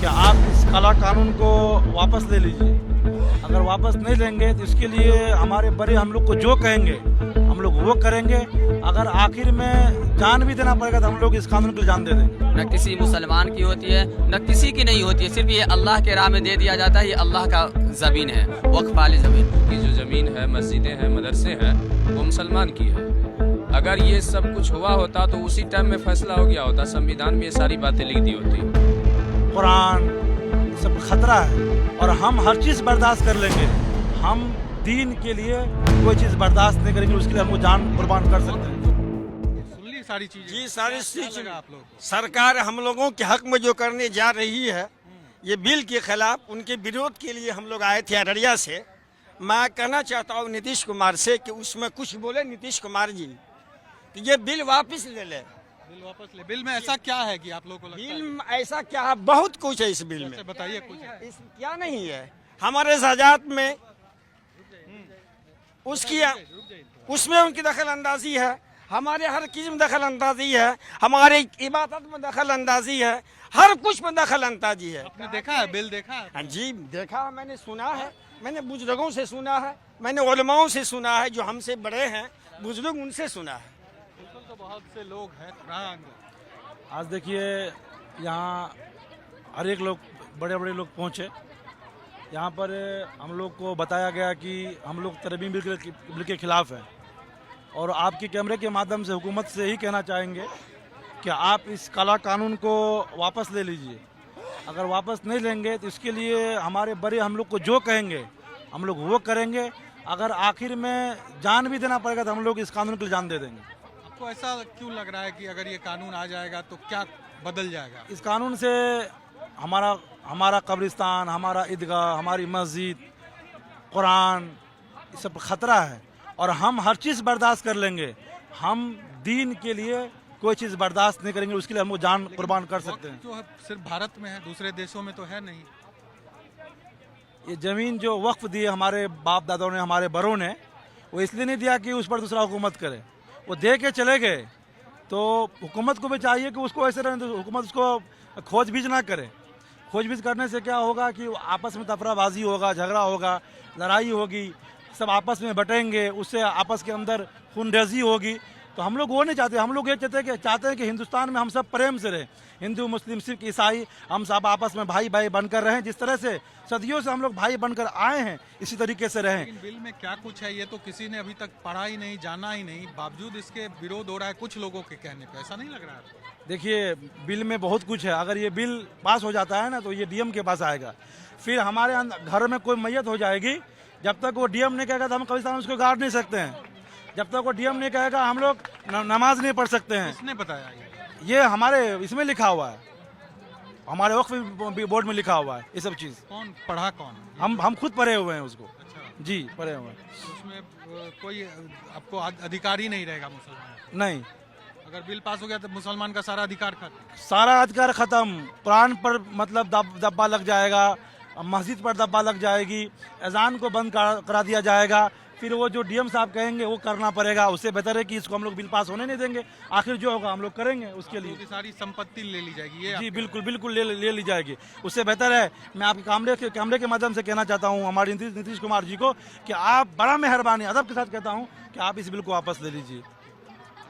कि आप इस काला कानून को वापस ले लीजिए। अगर वापस नहीं लेंगे तो इसके लिए हमारे बड़े हम लोग को जो कहेंगे हम लोग वो करेंगे। अगर आखिर में जान भी देना पड़ेगा तो हम लोग इस कानून के लिए जान दे देंगे। न किसी मुसलमान की होती है न किसी की नहीं होती है, सिर्फ ये अल्लाह के राह में दे दिया जाता है। ये अल्लाह का ज़मीन है, वक्फ वाली ज़मीन की जो ज़मीन है, मस्जिदें हैं, मदरसे हैं, वो मुसलमान की है। अगर ये सब कुछ हुआ होता तो उसी टाइम में फैसला हो गया होता, संविधान में ये सारी बातें लिख दी होती। कुरान सब खतरा है और हम हर चीज़ बर्दाश्त कर लेंगे। हम दीन के लिए कोई चीज़ बर्दाश्त नहीं करेंगे, उसके लिए हमको जान कुर्बान कर सकते हैं। सारी चीजें जी सारी चीज आप लोग सरकार हम लोगों के हक में जो करने जा रही है, ये बिल के खिलाफ उनके विरोध के लिए हम लोग आए थे अररिया से। मैं कहना चाहता हूँ नीतीश कुमार से कि उसमें कुछ बोले नीतीश कुमार जी कि ये बिल वापस ले ले। बिल वापस ले। बिल में ऐसा क्या है कि आप लोगों को लगता बिल है? में ऐसा क्या है, बहुत कुछ है इस बिल में। जैसे बताइए कुछ। इस क्या नहीं है हमारे ज़ात में, उसकी उसमें उनकी दखल अंदाजी है, हमारे हर चीज में दखल अंदाजी है, हमारे इबादत में दखल अंदाजी है, हर कुछ में दखल अंदाजी है। आपने देखा है बिल? देखा है? हाँ जी देखा, मैंने सुना है, मैंने बुजुर्गों से सुना है, मैंने उलमाओं से सुना है, जो हमसे बड़े हैं बुजुर्ग, उनसे सुना है। तो बहुत से लोग हैं आज देखिए यहाँ हर एक लोग बड़े बड़े लोग पहुँचे। यहाँ पर हम लोग को बताया गया कि हम लोग तरमीम बिल के खिलाफ हैं और आपके कैमरे के माध्यम से हुकूमत से ही कहना चाहेंगे कि आप इस काला कानून को वापस ले लीजिए। अगर वापस नहीं लेंगे तो इसके लिए हमारे बड़े हम लोग को जो कहेंगे हम लोग वो करेंगे। अगर आखिर में जान भी देना पड़ेगा तो हम लोग इस कानून के लिए जान दे देंगे। आपको ऐसा क्यों लग रहा है कि अगर ये कानून आ जाएगा तो क्या बदल जाएगा? इस कानून से हमारा कब्रिस्तान, हमारा ईदगाह, हमारी मस्जिद, कुरान, ये सब खतरा है और हम हर चीज़ बर्दाश्त कर लेंगे। हम दीन के लिए कोई चीज़ बर्दाश्त नहीं करेंगे, उसके लिए हम वो जान कुर्बान कर सकते हैं। जो है सिर्फ भारत में है, दूसरे देशों में तो है नहीं। ये ज़मीन जो वक्फ दी है हमारे बाप दादाओं ने, हमारे बड़ों ने, वो इसलिए नहीं दिया कि उस पर दूसरा हुकूमत करे। वो दे के चले गए तो हुकूमत को भी चाहिए कि उसको ऐसे रहने, तो हुकूमत उसको खोजबीज ना करे। खोजबीज करने से क्या होगा कि आपस में तफराबाजी होगा, झगड़ा होगा, लड़ाई होगी, सब आपस में बटेंगे, उससे आपस के अंदर खूनरेजी होगी। तो हम लोग वो नहीं चाहते। हम लोग ये चाहते हैं कि हिंदुस्तान में हम सब प्रेम से रहें, हिंदू मुस्लिम सिख ईसाई, हम सब आपस में भाई भाई बनकर रहें। जिस तरह से सदियों से हम लोग भाई बनकर आए हैं इसी तरीके से रहें। लेकिन बिल में क्या कुछ है ये तो किसी ने अभी तक पढ़ा ही नहीं, जाना ही नहीं, बावजूद इसके विरोध हो रहा है कुछ लोगों के कहने पे। ऐसा नहीं लग रहा है? देखिए बिल में बहुत कुछ है। अगर ये बिल पास हो जाता है ना तो ये डीएम के पास आएगा। फिर हमारे घर में कोई मैयत हो जाएगी, जब तक वो डीएम नहीं कहेगा तो हम कब्रिस्तान उसको गाड़ नहीं सकते हैं। जब तक वो डीएम नहीं कहेगा हम लोग नमाज नहीं पढ़ सकते हैं। किसने बताया ये हमारे इसमें लिखा हुआ है, हमारे वक्फ बोर्ड में लिखा हुआ है ये सब चीज़। कौन पढ़ा? कौन? हम खुद पढ़े हुए हैं उसको। अच्छा जी पढ़े हुए हैं। तो उसमें कोई आपको अधिकार ही नहीं रहेगा मुसलमान? नहीं, अगर बिल पास हो गया तो मुसलमान का सारा अधिकार खत्म। सारा अधिकार खत्म। कुरान पर मतलब दब्बा लग जाएगा, मस्जिद पर दब्बा लग जाएगी, अजान को बंद करा दिया जाएगा। फिर वो जो डीएम साहब कहेंगे वो करना पड़ेगा। उससे बेहतर है कि इसको हम लोग बिल पास होने नहीं देंगे। आखिर जो होगा हम लोग करेंगे उसके लिए। की सारी संपत्ति ले ली जाएगी ये? जी बिल्कुल ले ली जाएगी। उससे बेहतर है, मैं आपके कैमरे के माध्यम से कहना चाहता हूँ हमारे नीतीश कुमार जी को कि आप बड़ा मेहरबानी अदब के साथ कहता हूँ कि आप इस बिल को वापस ले लीजिए।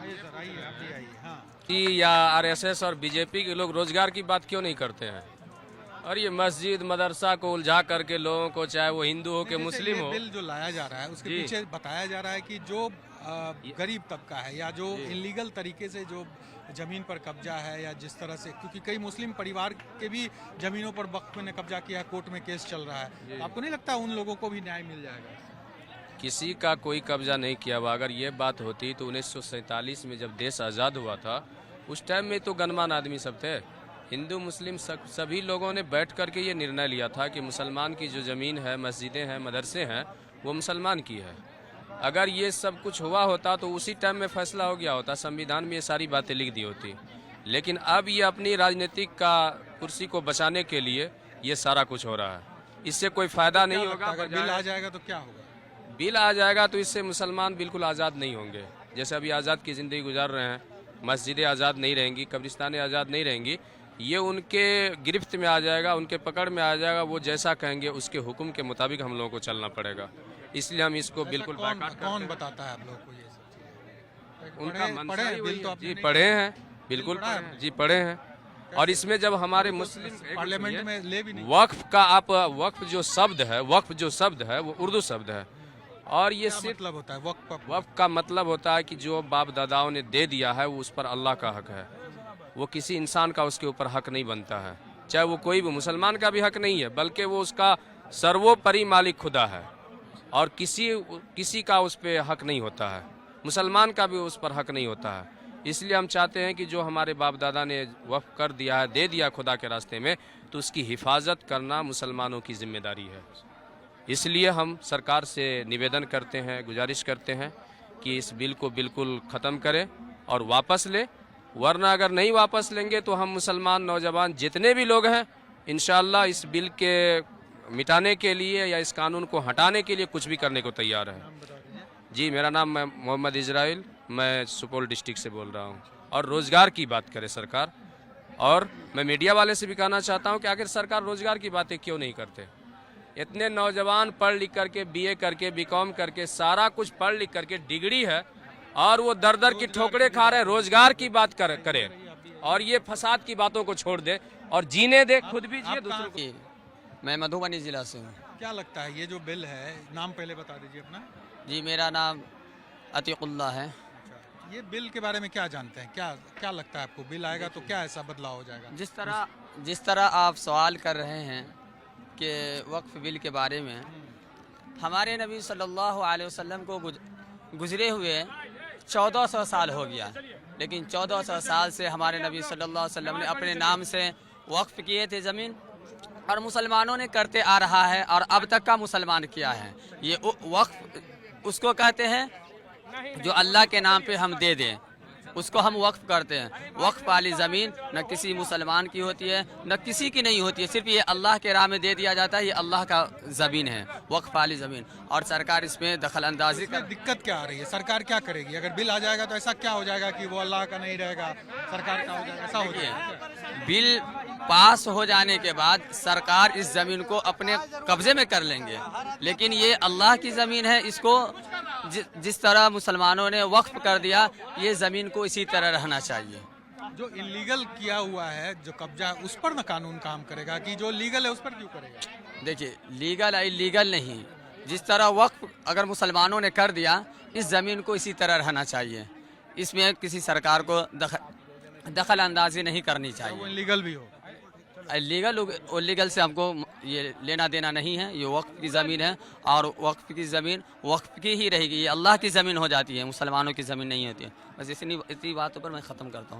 आइए सर, आइए आप भी आइए। हाँ, कि या आरएसएस और बीजेपी के लोग रोजगार की बात क्यों नहीं करते हैं? और ये मस्जिद मदरसा को उलझा करके लोगों को, चाहे वो हिंदू हो कि मुस्लिम हो, बिल जो लाया जा रहा है उसके जी। पीछे बताया जा रहा है कि जो गरीब तबका है या जो इलीगल तरीके से जो जमीन पर कब्जा है, या जिस तरह से, क्योंकि कई मुस्लिम परिवार के भी जमीनों पर वक्फ ने कब्जा किया है, कोर्ट में केस चल रहा है। आपको नहीं लगता उन लोगों को भी न्याय मिल जाएगा? किसी का कोई कब्जा नहीं किया हुआ। अगर ये बात होती तो 1947 में जब देश आज़ाद हुआ था उस टाइम में तो गणमान्य आदमी सब थे, हिंदू मुस्लिम सभी लोगों ने बैठ करके ये निर्णय लिया था कि मुसलमान की जो ज़मीन है, मस्जिदें हैं, मदरसे हैं, वो मुसलमान की है। अगर ये सब कुछ हुआ होता तो उसी टाइम में फैसला हो गया होता, संविधान में ये सारी बातें लिख दी होती। लेकिन अब ये अपनी राजनीतिक का कुर्सी को बचाने के लिए ये सारा कुछ हो रहा है। इससे कोई फायदा नहीं होगा। अगर बिल आ जाएगा तो क्या होगा? बिल आ जाएगा तो इससे मुसलमान बिल्कुल आज़ाद नहीं होंगे। जैसे अभी आज़ाद की ज़िंदगी गुजार रहे हैं, मस्जिदें आज़ाद नहीं रहेंगी, कब्रिस्तानें आज़ाद नहीं रहेंगी। ये उनके गिरफ्त में आ जाएगा, उनके पकड़ में आ जाएगा। वो जैसा कहेंगे उसके हुक्म के मुताबिक हम लोगों को चलना पड़ेगा। इसलिए हम इसको बिल्कुल कौन बताता है आप लोग को ये सब चीजें? उनका मंशा ही वही बिल तो है। आपने जी नहीं पढ़े हैं, बिल्कुल पढ़ा है पढ़े हैं। जी पढ़े हैं। और इसमें जब हमारे मुस्लिम पार्लियामेंट में ले भी नहीं। वक्फ का आप वक्फ जो शब्द है वो उर्दू शब्द है। और ये क्या सिर्फ मतलब होता है वक्फ? वक्फ का मतलब होता है कि जो बाप दादाओं ने दे दिया है वो उस पर अल्लाह का हक है। वो किसी इंसान का उसके ऊपर हक नहीं बनता है, चाहे वो कोई भी मुसलमान का भी हक नहीं है, बल्कि वो उसका सर्वोपरि मालिक खुदा है और किसी का उस पर हक नहीं होता है। मुसलमान का भी उस पर हक नहीं होता है। इसलिए हम चाहते हैं कि जो हमारे बाप दादा ने वक्फ कर दिया है, दे दिया खुदा के रास्ते में, तो उसकी हिफाजत करना मुसलमानों की जिम्मेदारी है। इसलिए हम सरकार से निवेदन करते हैं, गुजारिश करते हैं कि इस बिल को बिल्कुल ख़त्म करें और वापस ले, वरना अगर नहीं वापस लेंगे तो हम मुसलमान नौजवान जितने भी लोग हैं इंशाअल्लाह इस बिल के मिटाने के लिए या इस कानून को हटाने के लिए कुछ भी करने को तैयार हैं। जी मेरा नाम मोहम्मद इजराइल, मैं सुपौल डिस्ट्रिक्ट से बोल रहा हूँ। और रोज़गार की बात करे सरकार, और मैं मीडिया वाले से भी कहना चाहता हूँ कि आखिर सरकार रोज़गार की बातें क्यों नहीं करते। इतने नौजवान पढ़ लिख करके बीए करके बीकॉम करके सारा कुछ पढ़ लिख करके डिग्री है और वो दर दर की ठोकरे खा रहे हैं। रोजगार की बात करे और ये फसाद की बातों को छोड़ दे और जीने दे, खुद भी जिए दूसरों को। मैं मधुबनी ज़िला से हूँ। क्या लगता है ये जो बिल है, नाम पहले बता दीजिए अपना। जी मेरा नाम अतीकुल्ला है। ये बिल के बारे में क्या जानते हैं? क्या लगता है आपको, बिल आएगा तो क्या ऐसा बदलाव हो जाएगा? जिस तरह आप सवाल कर रहे हैं कि वक्फ बिल के बारे में, हमारे नबी सल्लल्लाहु अलैहि वसल्लम को गुजरे हुए 1400 साल हो गया, लेकिन 1400 साल से हमारे नबी सल्लल्लाहु अलैहि वसल्लम ने अपने नाम से वक्फ किए थे ज़मीन, और मुसलमानों ने करते आ रहा है और अब तक का मुसलमान किया है। ये वक्फ उसको कहते हैं जो अल्लाह के नाम पे हम दे दें, उसको हम वक्फ करते हैं। वक्फ वाली ज़मीन न किसी मुसलमान की होती है न किसी की नहीं होती है, सिर्फ ये अल्लाह के राह में दे दिया जाता है। ये अल्लाह का ज़मीन है, वक्फ वाली ज़मीन, और सरकार इसमें दखल अंदाजी कर। दिक्कत क्या आ रही है? सरकार क्या करेगी? अगर बिल आ जाएगा तो ऐसा क्या हो जाएगा कि वो अल्लाह का नहीं रहेगा, सरकार का हो जाएगा? ऐसा हो जाएगा। बिल पास हो जाने के बाद सरकार इस ज़मीन को अपने कब्जे में कर लेंगे, लेकिन ये अल्लाह की ज़मीन है। इसको जिस तरह मुसलमानों ने वक्फ कर दिया, ये ज़मीन को इसी तरह रहना चाहिए। जो इलीगल किया हुआ है, जो कब्जा है, उस पर ना कानून काम करेगा कि जो लीगल है उस पर क्यों करेगा? देखिए, लीगल इलीगल नहीं, जिस तरह वक्फ अगर मुसलमानों ने कर दिया, इस ज़मीन को इसी तरह रहना चाहिए। इसमें किसी सरकार को दखल अंदाजी नहीं करनी चाहिए। वो इलीगल भी हो। लीगल से हमको ये लेना देना नहीं है। ये वक्फ की ज़मीन है और वक्फ की ज़मीन वक्फ की ही रहेगी। ये अल्लाह की ज़मीन हो जाती है, मुसलमानों की ज़मीन नहीं होती है। बस इतनी बातों पर मैं ख़त्म करता हूँ।